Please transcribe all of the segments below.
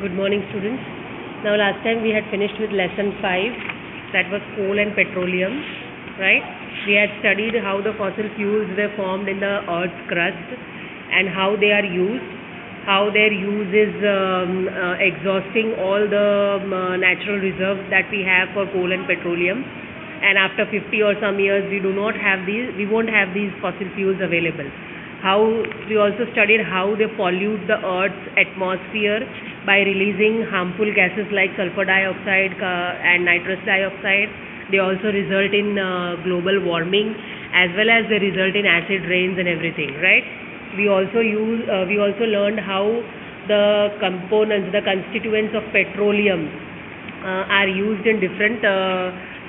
Good morning, students. Now, last time we had finished with lesson 5, that was coal and petroleum, right? We had studied how the fossil fuels were formed in the earth's crust and how they are used, how their use is exhausting all the natural reserves that we have for coal and petroleum. And after 50 or some years, we won't have these fossil fuels available. How we also studied how they pollute the Earth's atmosphere by releasing harmful gases like sulfur dioxide and nitrous dioxide. They also result in global warming, as well as they result in acid rains and everything, right? We also learned how the components, the constituents of petroleum are used in different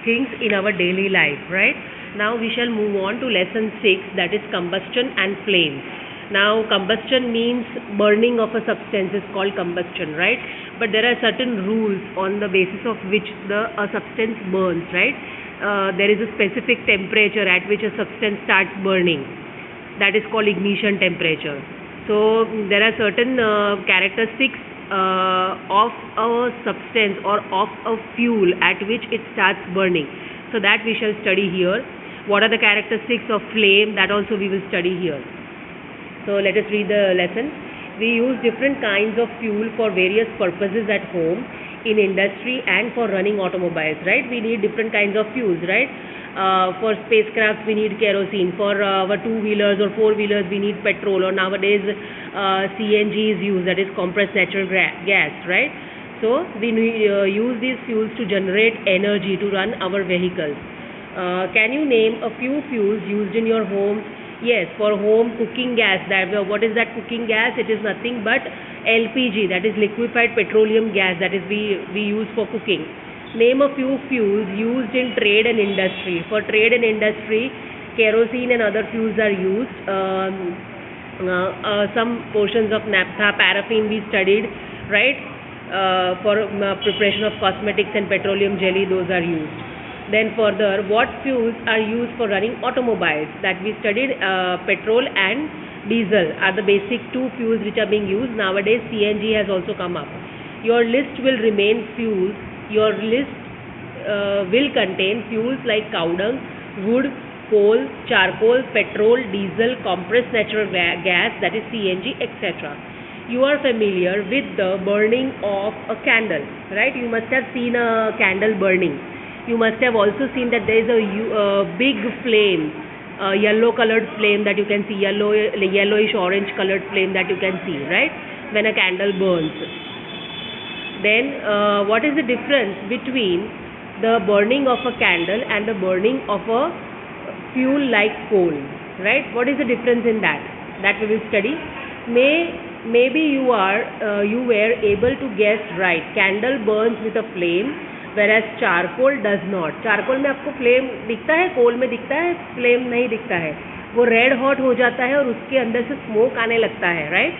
things in our daily life, right? Now we shall move on to lesson 6, that is combustion and flame. Now combustion means burning of a substance is called combustion, right? But there are certain rules on the basis of which a substance burns, right? There is a specific temperature at which a substance starts burning. That is called ignition temperature. So there are certain characteristics of a substance or of a fuel at which it starts burning. So that we shall study here. What are the characteristics of flame? That also we will study here. So let us read the lesson. We use different kinds of fuel for various purposes at home, in industry, and for running automobiles, right? We need different kinds of fuels, right? For spacecraft we need kerosene. For our two-wheelers or four-wheelers we need petrol, or nowadays CNG is used, that is compressed natural gas, right? So we use these fuels to generate energy to run our vehicles. Can you name a few fuels used in your home? Yes, for home cooking gas. What is that cooking gas? It is nothing but LPG, that is liquefied petroleum gas, that is we use for cooking. Name a few fuels used in trade and industry. For trade and industry, kerosene and other fuels are used. Some portions of naphtha, paraffin we studied, right? For preparation of cosmetics and petroleum jelly, those are used. Then further, what fuels are used for running automobiles? That we studied petrol and diesel are the basic two fuels which are being used. Nowadays CNG has also come up. Your list will remain fuels. Your list will contain fuels like cow dung, wood, coal, charcoal, petrol, diesel, compressed natural gas, that is CNG, etc. You are familiar with the burning of a candle, right? You must have seen a candle burning. You must have also seen that there is a big flame, yellow colored flame that you can see, yellowish orange colored flame that you can see, right? When a candle burns. Then what is the difference between the burning of a candle and the burning of a fuel like coal, right? What is the difference in that? That we will study. Maybe you were able to guess right. Candle burns with a flame, whereas charcoal does not. Charcoal में आपको flame दिखता है, कोल में दिखता है, flame नहीं दिखता है. वो रेड हॉट हो जाता है और उसके अंदर से स्मोक आने लगता है, राइट?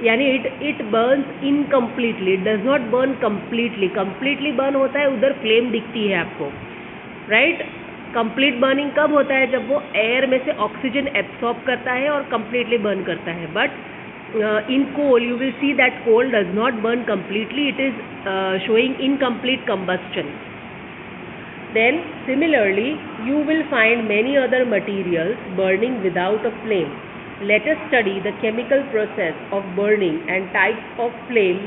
यानी it Burns incompletely, it does not burn completely. Completely burn होता है उधर फ्लेम दिखती है आपको, राइट? कंप्लीट बर्निंग कब होता है? जब वो एयर में से ऑक्सीजन एब्सॉर्ब करता है और कम्प्लीटली बर्न करता है. But in coal you will see that coal does not burn completely, it is showing incomplete combustion. Then similarly you will find many other materials burning without a flame. Let us study the chemical process of burning and types of flame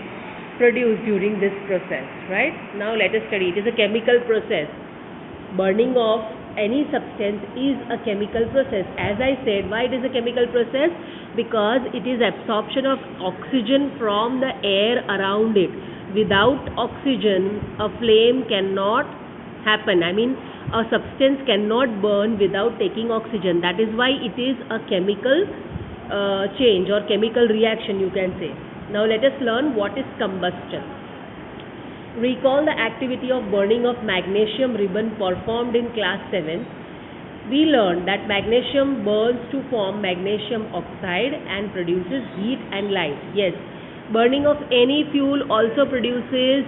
produced during this process, right? Now let us study. It is a chemical process. Burning of any substance is a chemical process. As I said, why it is a chemical process? Because it is absorption of oxygen from the air around it. Without oxygen, a flame cannot happen. I mean, a substance cannot burn without taking oxygen. That is why it is a chemical change or chemical reaction, you can say. Now let us learn what is combustion. Recall the activity of burning of magnesium ribbon performed in class 7. We learned that magnesium burns to form magnesium oxide and produces heat and light. Yes, burning of any fuel also produces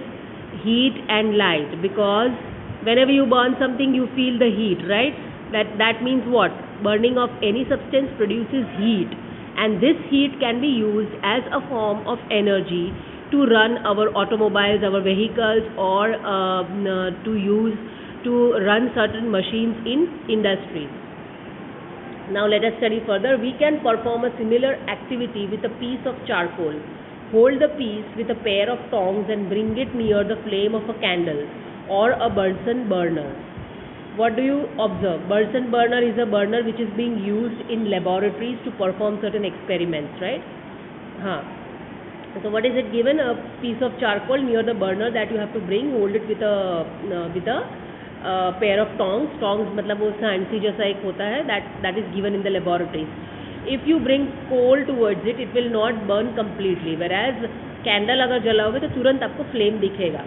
heat and light, because whenever you burn something you feel the heat, right? That means what? Burning of any substance produces heat, and this heat can be used as a form of energy to run our automobiles, our vehicles, or to run certain machines in industries. Now let us study further. We can perform a similar activity with a piece of charcoal. Hold the piece with a pair of tongs and bring it near the flame of a candle or a Bunsen burner. What do you observe? Bunsen burner is a burner which is being used in laboratories to perform certain experiments, right? So what is it given? A piece of charcoal near the burner that you have to bring. Hold it with a pair of tongs. Tongs मतलब वो सांची जैसा एक होता है, that is given in the laboratories. If you bring coal towards it, it will not burn completely. Whereas candle अगर जलाओगे तो तुरंत आपको flame दिखेगा.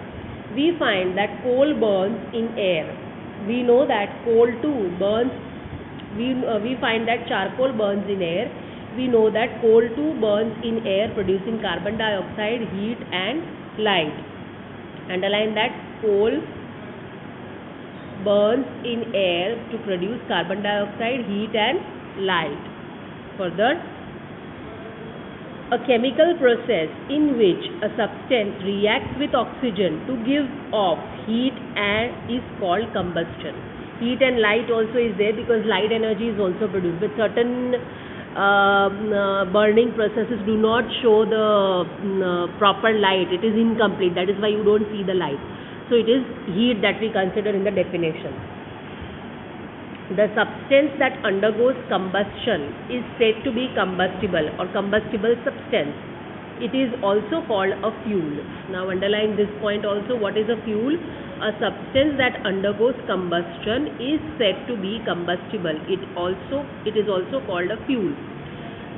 We find that coal burns in air. We know that coal too burns. We find that charcoal burns in air. We know that coal too burns in air, producing carbon dioxide, heat and light. Underline that coal burns in air to produce carbon dioxide, heat and light. Further, a chemical process in which a substance reacts with oxygen to give off heat and is called combustion. Heat and light also is there because light energy is also produced, but certain burning processes do not show the proper light. It is incomplete. That is why you don't see the light. So it is heat that we consider in the definition. The substance that undergoes combustion is said to be combustible or combustible substance. It is also called a fuel. Now underline this point also. What is a fuel? A substance that undergoes combustion is said to be combustible. It is also called a fuel.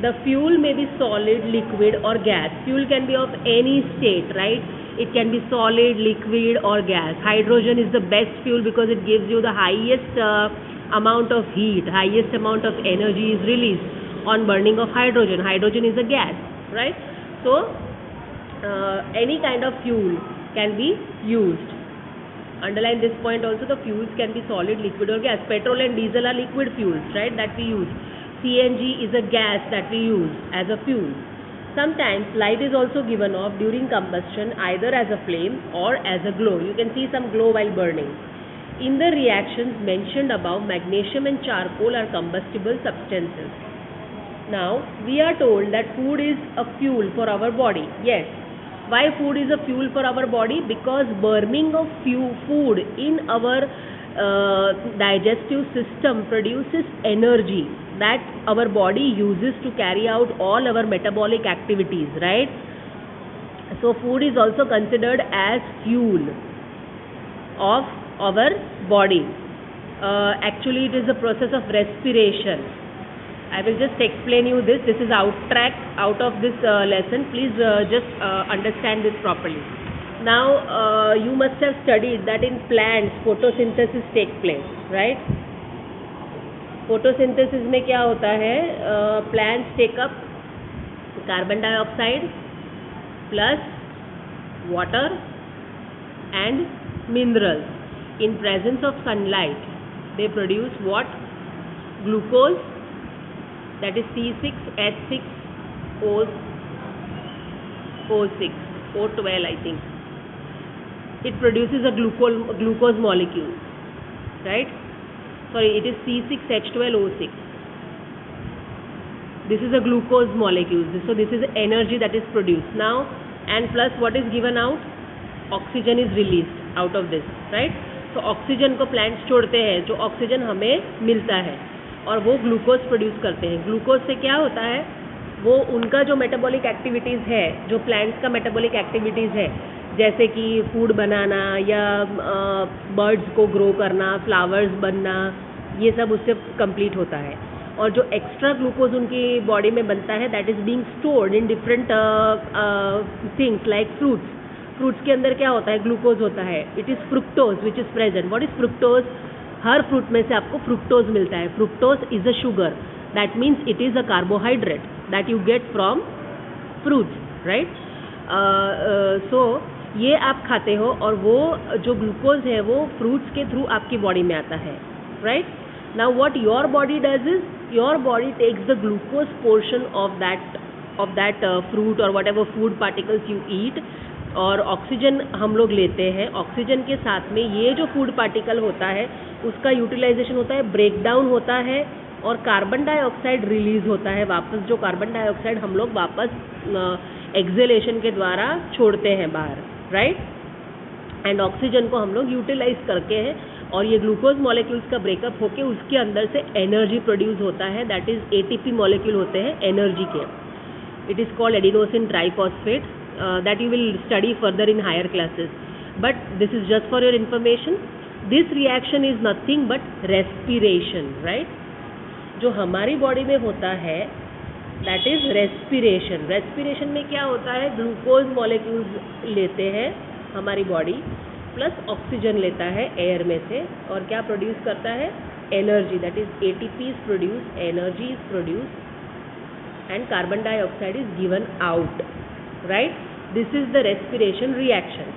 The fuel may be solid, liquid or gas. Fuel can be of any state, right? It can be solid, liquid or gas. Hydrogen is the best fuel because it gives you the highest amount of heat, highest amount of energy is released on burning of hydrogen. Hydrogen is a gas, right? So any kind of fuel can be used. Underline this point also. The fuels can be solid, liquid or gas. Petrol and diesel are liquid fuels, right, that we use. CNG is a gas that we use as a fuel. Sometimes light is also given off during combustion, either as a flame or as a glow. You can see some glow while burning. In the reactions mentioned above, magnesium and charcoal are combustible substances. Now, we are told that food is a fuel for our body. Yes. Why food is a fuel for our body? Because burning of food in our digestive system produces energy that our body uses to carry out all our metabolic activities, right? So food is also considered as fuel of our body. Actually it is a process of respiration. I will just explain you this. This is out of this lesson. Please just understand this properly. Now you must have studied that in plants photosynthesis takes place, right? Photosynthesis में क्या होता है? Plants take up carbon dioxide plus water and minerals. In presence of sunlight, they produce what? Glucose, that is C6H6O6, O12 I think. It produces a glucose molecule, right? Sorry, it is C6H12O6. This is a glucose molecule. So this is energy that is produced. Now, and plus what is given out? Oxygen is released out of this, right? So oxygen को plants छोड़ते हैं, जो oxygen हमें मिलता है और वो glucose produce करते हैं. ग्लूकोज से क्या होता है? वो उनका जो मेटाबॉलिक एक्टिविटीज़ है, जो प्लांट्स का मेटाबॉलिक एक्टिविटीज़ है, जैसे कि फूड बनाना या बर्ड्स को ग्रो करना, फ्लावर्स बनना, ये सब उससे कंप्लीट होता है. और जो एक्स्ट्रा ग्लूकोज उनकी बॉडी में बनता है, that is being stored in different things like fruits. Fruits के अंदर क्या होता है? ग्लूकोज होता है. It is fructose which is present. What is fructose? हर फ्रूट में से आपको फ्रुक्टोज मिलता है. Fructose is a sugar. That means it is a carbohydrate that you get from fruits, right? So ये आप खाते हो और वो जो ग्लूकोज है वो फ्रूट्स के थ्रू आपकी बॉडी में आता है, right? Now what your body does is your body takes the glucose portion of that of that fruit or whatever food particles you eat, और ऑक्सीजन हम लोग लेते हैं. ऑक्सीजन के साथ में ये जो फूड पार्टिकल होता है उसका यूटिलाइजेशन होता है, ब्रेक डाउन होता है और कार्बन डाइऑक्साइड रिलीज होता है वापस, जो कार्बन डाइऑक्साइड हम लोग वापस एक्सेलेशन के द्वारा छोड़ते हैं बाहर, राइट. एंड ऑक्सीजन को हम लोग यूटिलाइज करके हैं और ये ग्लूकोज मॉलिक्यूल्स का ब्रेकअप होके उसके अंदर से एनर्जी प्रोड्यूस होता है, दैट इज एटीपी मॉलिक्यूल होते हैं एनर्जी के. It is called adenosine triphosphate, that you will study further in higher classes, but this is just for your information. This reaction is nothing but respiration, right? जो हमारी body में होता है that is respiration. respiration में क्या होता है, glucose molecules लेते हैं हमारी बॉडी प्लस ऑक्सीजन लेता है एयर में से और क्या प्रोड्यूस करता है, energy, that is ATP is produce, energy is produce and carbon dioxide is given out, right. This is the respiration reaction.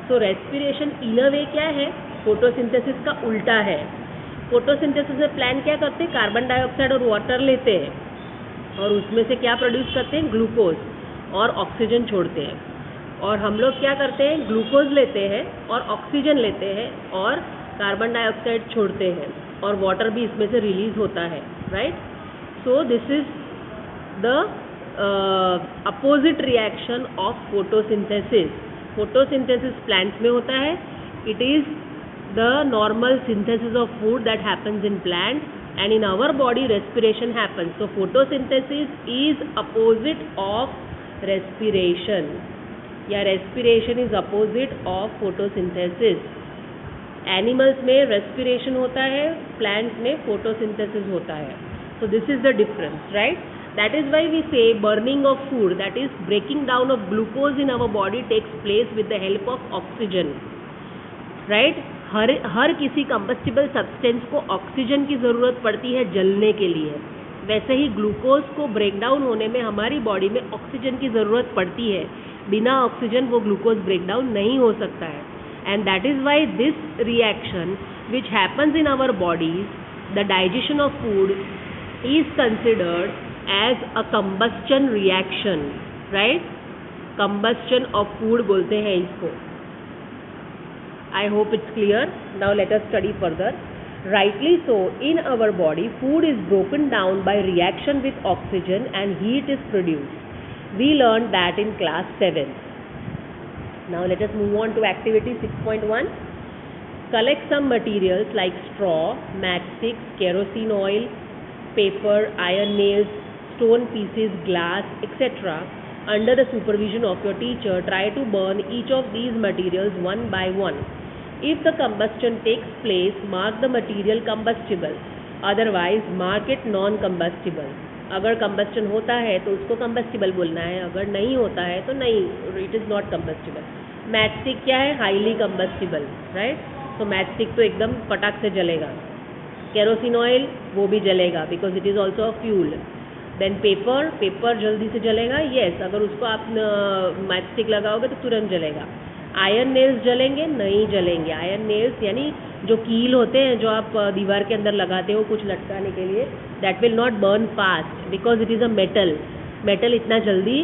So respiration in a way क्या है, फोटोसिंथेसिस का उल्टा है. फोटोसिंथेसिस में प्लांट क्या करते हैं, कार्बन डाइऑक्साइड और वाटर लेते हैं और उसमें से क्या प्रोड्यूस करते हैं, ग्लूकोज और ऑक्सीजन छोड़ते हैं. और हम लोग क्या करते हैं, ग्लूकोज लेते हैं और ऑक्सीजन लेते हैं और कार्बन डाइऑक्साइड छोड़ते हैं और वाटर भी इसमें से रिलीज होता है, right. So this is the opposite reaction of photosynthesis. Photosynthesis plants में होता है, it is the normal synthesis of food that happens in plants, and in our body respiration happens. So photosynthesis is opposite of respiration, या respiration is opposite of photosynthesis. Animals में respiration होता है, plants में photosynthesis होता है. So this is the difference, right? That is why we say burning of food, that is breaking down of glucose in our body takes place with the help of oxygen, right? हर किसी combustible substance को oxygen की ज़रूरत पड़ती है जलने के लिए. वैसे ही ग्लूकोज को ब्रेक डाउन होने में हमारी बॉडी में ऑक्सीजन की ज़रूरत पड़ती है. बिना ऑक्सीजन वो ग्लूकोज ब्रेक डाउन नहीं हो सकता है. And that is why this reaction which happens in our bodies, the digestion of food is considered as a combustion reaction, right. Combustion of food बोलते हैं इसको. I hope it's clear. Now let us study further. Rightly so, in our body, food is broken down by reaction with oxygen and heat is produced. We learned that in class 7. Now let us move on to activity 6.1. Collect some materials like straw, matchsticks, kerosene oil, paper, iron nails, stone pieces, glass, etc. Under the supervision of your teacher, try to burn each of these materials one by one. If the combustion takes place, mark the material combustible. Otherwise, mark it non-combustible. अगर combustion होता है तो उसको combustible बोलना है, अगर नहीं होता है तो नहीं, it is not combustible. Matchstick क्या है, highly combustible, right? So matchstick तो एकदम पटाख से जलेगा. Kerosene oil वो भी जलेगा because it is also a fuel. Then paper जल्दी से जलेगा, yes, अगर उसको आप matchstick लगाओगे तो तुरंत जलेगा. आयरन नेल्स जलेंगे, नहीं जलेंगे. आयरन नेल्स यानी जो कील होते हैं जो आप दीवार के अंदर लगाते हो कुछ लटकाने के लिए, that will not burn fast because it is a metal. Metal इतना जल्दी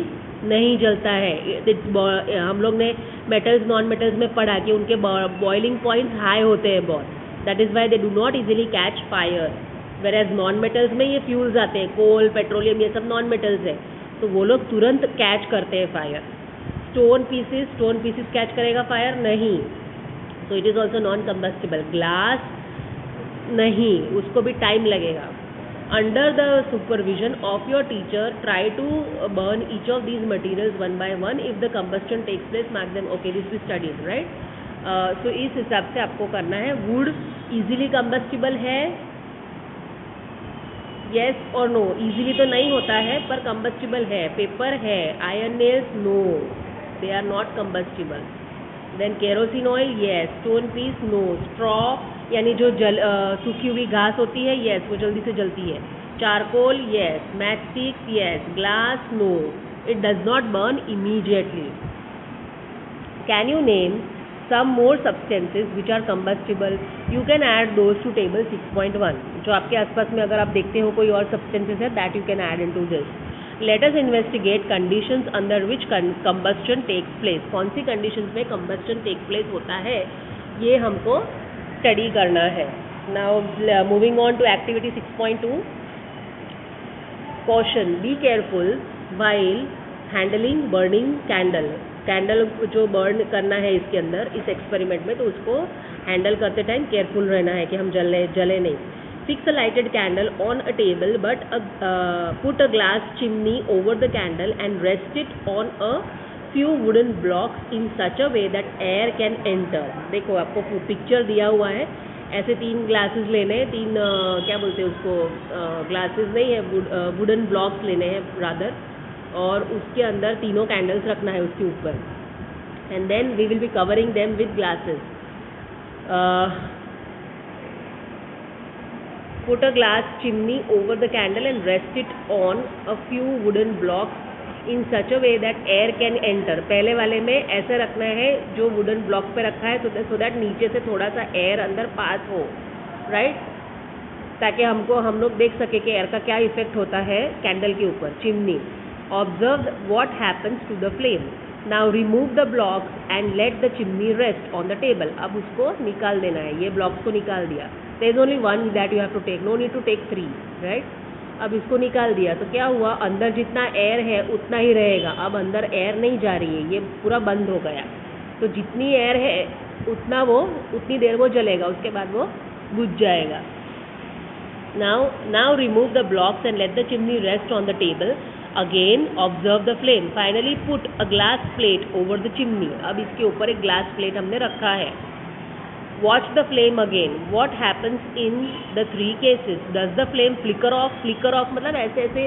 नहीं जलता है. हम लोग ने मेटल्स नॉन मेटल्स में पढ़ा कि उनके बॉइलिंग पॉइंट्स हाई होते हैं बहुत. That is why they do not easily catch fire. Whereas non metals में ये फ्यूल्स आते हैं, कोल, पेट्रोलियम, ये सब नॉन मेटल्स है, तो वो लोग तुरंत कैच करते हैं फायर. स्टोन पीसेस कैच करेगा फायर? नहीं. तो it is also non combustible. Glass नहीं, उसको भी टाइम लगेगा. Under the supervision of your teacher try to burn each of these materials one by one. If the combustion takes place mark them. Okay, this we studies, right. So इस हिसाब से आपको करना है. वुड इजीली कंबस्टिबल है, yes और no. Easily तो नहीं होता है पर कंबस्टिबल है. पेपर है. Iron nails, no, they are not combustible. Then kerosene oil, yes. Stone piece, no. Straw यानी जो सूखी हुई घास होती है, yes, वो जल्दी से जलती है. Charcoal, yes. Matchsticks, yes. Glass, no. It does not burn immediately. Can you name some more substances which are combustible? You can add those to table 6.1. जो आपके आसपास में अगर आप देखते हो कोई और substances है, that you can add into this. Let us investigate conditions under which combustion takes place. कौन सी कंडीशंस में कंबस्शन टेक प्लेस होता है, ये हमको स्टडी करना है. Now moving on to activity 6.2. Caution, be careful while handling burning candle. Candle जो बर्न करना है इसके अंदर, इस एक्सपेरिमेंट में, तो उसको हैंडल करते टाइम केयरफुल रहना है कि हम जले नहीं. Fix a lighted candle on a table but put a glass chimney over the candle and rest it on a few wooden blocks in such a way that air can enter. देखो आपको picture दिया हुआ है, ऐसे 3 glasses लेने हैं, 3 क्या बोलते हैं उसको, ग्लासेस नहीं है, वुडन ब्लॉक्स लेने हैं रादर, और उसके अंदर तीनों कैंडल्स रखना है उसके ऊपर. And then we will be covering them with glasses. Put a glass chimney over the candle and rest it on a few wooden blocks in such a way that air can enter. पहले वाले में ऐसे रखना है जो wooden block पे रखा है, सो दैट नीचे से थोड़ा सा एयर अंदर पास हो, राइट, ताकि हम लोग देख सके कि एयर का क्या इफेक्ट होता है कैंडल के ऊपर, chimney. Observe what happens to the flame. Now remove the blocks and let the chimney rest on the table. अब उसको निकाल देना है, ये ब्लॉक्स को निकाल दिया. There is only one that you have to take, no need to take 3, right. अब इसको निकाल दिया तो क्या हुआ, अंदर जितना एयर है उतना ही रहेगा. अब अंदर एयर नहीं जा रही है, ये पूरा बंद हो गया. तो जितनी एयर है उतनी देर वो जलेगा, उसके बाद वो बुझ जाएगा. Now remove the blocks and let the chimney rest on the table. Again observe the flame. Finally put a glass plate over the chimney. अब इसके ऊपर एक ग्लास प्लेट हमने रखा है. Watch the flame again. What happens in the 3 cases? Does the flame flicker off? Flicker off मतलब ऐसे ऐसे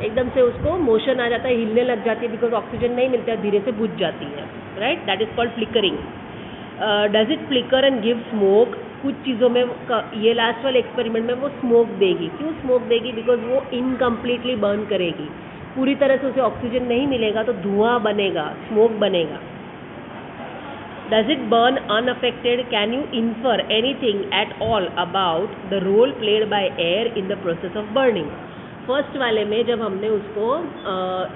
एकदम से उसको मोशन आ जाता है, हिलने लग जाती है, बिकॉज ऑक्सीजन नहीं मिलता है, धीरे से बुझ जाती है, right. That is called flickering. Does it flicker and give smoke? कुछ चीज़ों में ये लास्ट वाले एक्सपेरिमेंट में वो स्मोक देगी. क्यों स्मोक देगी? बिकॉज वो इनकम्प्लीटली बर्न करेगी, पूरी तरह से उसे ऑक्सीजन नहीं मिलेगा, तो धुआं बनेगा, स्मोक बनेगा. Does it burn unaffected? Can you infer anything at all about the role played by air in the process of burning? First वाले में जब हमने उसको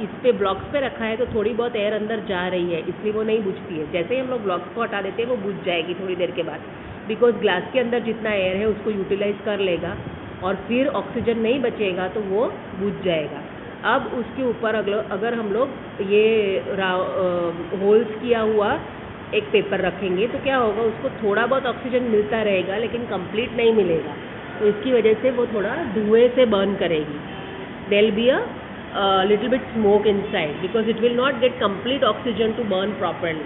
इस पे ब्लॉक्स पे रखा है तो थोड़ी बहुत एयर अंदर जा रही है, इसलिए वो नहीं बुझती है. जैसे ही हम लोग ब्लॉक्स को हटा देते हैं वो बुझ जाएगी थोड़ी देर के बाद, बिकॉज ग्लास के अंदर जितना एयर है उसको यूटिलाइज कर लेगा और फिर ऑक्सीजन नहीं बचेगा तो वो बुझ जाएगा. अब उसके ऊपर अगर हम लोग ये होल्स किया हुआ एक पेपर रखेंगे तो क्या होगा, उसको थोड़ा बहुत ऑक्सीजन मिलता रहेगा लेकिन कंप्लीट नहीं मिलेगा, तो इसकी वजह से वो थोड़ा धुएं से बर्न करेगी. There will be a little bit smoke inside because it will not get complete oxygen to burn properly.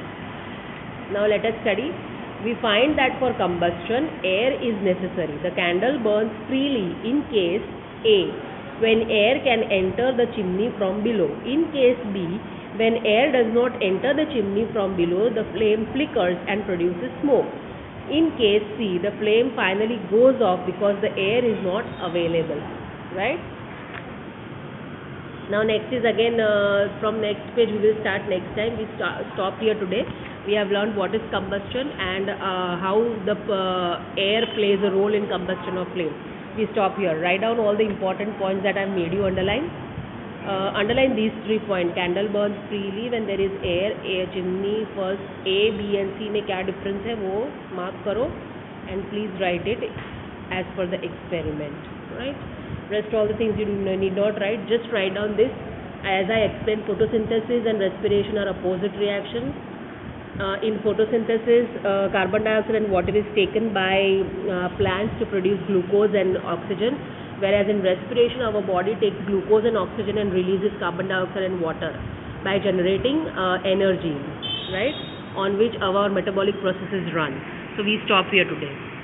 Now let us study. We find that for combustion air is necessary. The candle burns freely in case A, when air can enter the chimney from below. In case B, when air does not enter the chimney from below, the flame flickers and produces smoke. In case C, the flame finally goes off because the air is not available, right? Now next is again from next page we will start next time. We stop here today. We have learned what is combustion and how the air plays a role in combustion of flame. We stop here. Write down all the important points that I have made you underline. Underline these 3 points. Candle burns freely when there is air. Chimney first A, B and C में क्या difference है वो mark करो and please write it as per the experiment. Right? Rest all the things you need not write. Just write down this. As I explained, photosynthesis and respiration are opposite reactions. In photosynthesis, carbon dioxide and water is taken by plants to produce glucose and oxygen. Whereas in respiration, our body takes glucose and oxygen and releases carbon dioxide and water by generating energy, right, on which our metabolic processes run. So we stop here today.